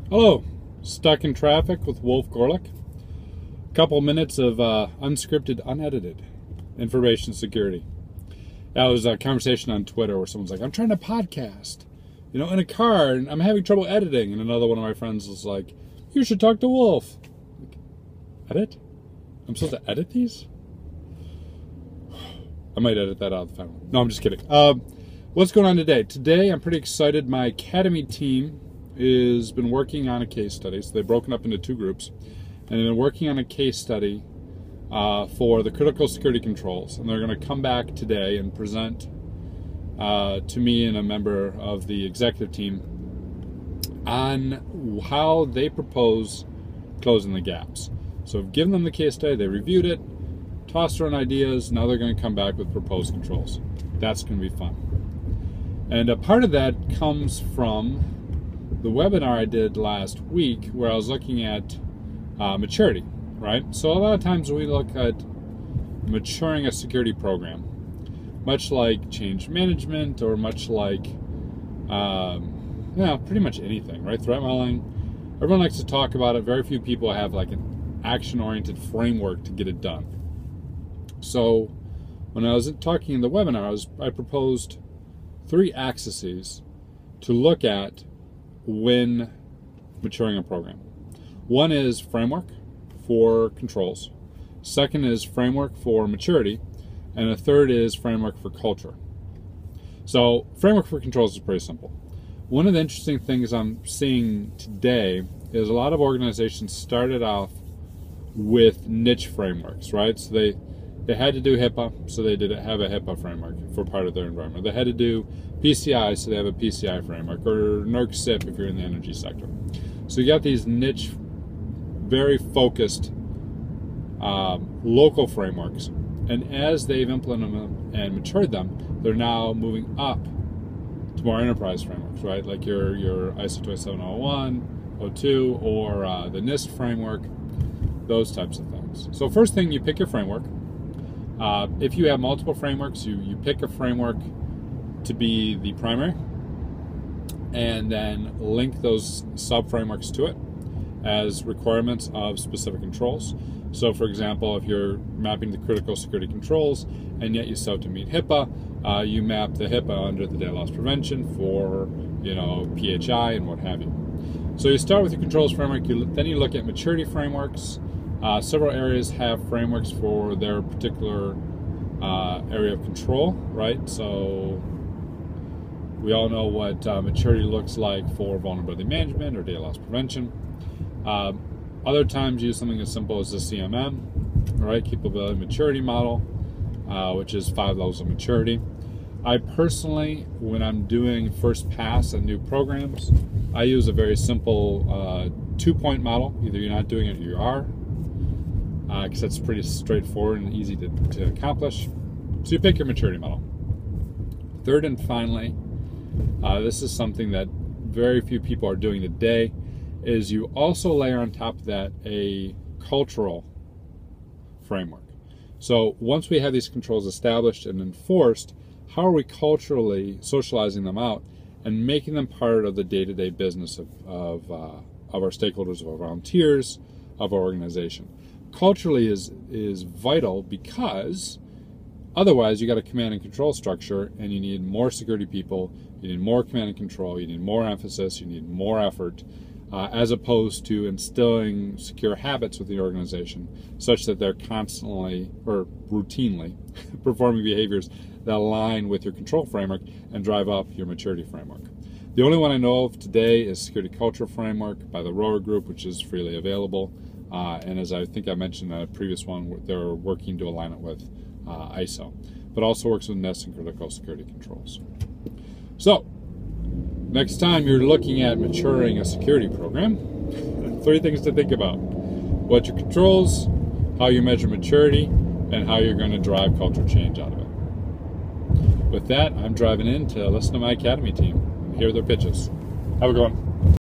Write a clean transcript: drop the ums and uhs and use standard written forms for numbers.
Hello, stuck in traffic with Wolf Gorlick. Couple minutes of unscripted, unedited information security. That was a conversation on Twitter where someone's like, I'm trying to podcast, in a car, and I'm having trouble editing. And another one of my friends was like, you should talk to Wolf. Like, edit? I'm supposed to edit these? I might edit that out of the final. No, I'm just kidding. What's going on today? Today, I'm pretty excited. My Academy team has been working on a case study. So they've broken up into two groups, and they've been working on a case study for the critical security controls. And they're going to come back today and present to me and a member of the executive team on how they propose closing the gaps. So I've given them the case study, they reviewed it, tossed around ideas, now they're going to come back with proposed controls. That's going to be fun. And a part of that comes from the webinar I did last week where I was looking at maturity, right? So a lot of times we look at maturing a security program, much like change management or much like, pretty much anything, right? Threat modeling. Everyone likes to talk about it. Very few people have like an action-oriented framework to get it done. So when I was talking in the webinar, I proposed 3 axes to look at when maturing a program. One is framework for controls. Second is framework for maturity. And a third is framework for culture. So framework for controls is pretty simple. One of the interesting things I'm seeing today is a lot of organizations started off with niche frameworks, right? So they had to do HIPAA, so they have a HIPAA framework for part of their environment. They had to do PCI, so they have a PCI framework, or NERC-CIP if you're in the energy sector. So you got these niche, very focused local frameworks, and as they've implemented them and matured them, they're now moving up to more enterprise frameworks, right? Like your ISO 27001, 02, or the NIST framework, those types of things. So first thing, you pick your framework. If you have multiple frameworks, you pick a framework to be the primary and then link those sub-frameworks to it as requirements of specific controls. So for example, if you're mapping the critical security controls and yet you still have to meet HIPAA, you map the HIPAA under the data loss prevention for PHI and what have you. So you start with your controls framework, then you look at maturity frameworks. Several areas have frameworks for their particular area of control, right? So we all know what maturity looks like for vulnerability management or data loss prevention. Other times use something as simple as the CMM, right? Capability maturity model, which is 5 levels of maturity. I personally, when I'm doing first pass on new programs, I use a very simple 2-point model. Either you're not doing it or you are, because that's pretty straightforward and easy to accomplish. So you pick your maturity model. Third and finally, this is something that very few people are doing today, is you also layer on top of that a cultural framework. So once we have these controls established and enforced, how are we culturally socializing them out and making them part of the day-to-day business of our stakeholders, of our volunteers, of our organization? Culturally is vital, because otherwise you got a command and control structure and you need more security people, you need more command and control, you need more emphasis, you need more effort, as opposed to instilling secure habits with the organization such that they're constantly or routinely performing behaviors that align with your control framework and drive up your maturity framework. The only one I know of today is Security Culture Framework by the Rower Group, which is freely available. And as I think I mentioned in a previous one, they're working to align it with ISO, but also works with NIST and critical security controls. So, next time you're looking at maturing a security program, 3 things to think about: what your controls, how you measure maturity, and how you're going to drive culture change out of it. With that, I'm driving in to listen to my Academy team and hear their pitches. Have a good one.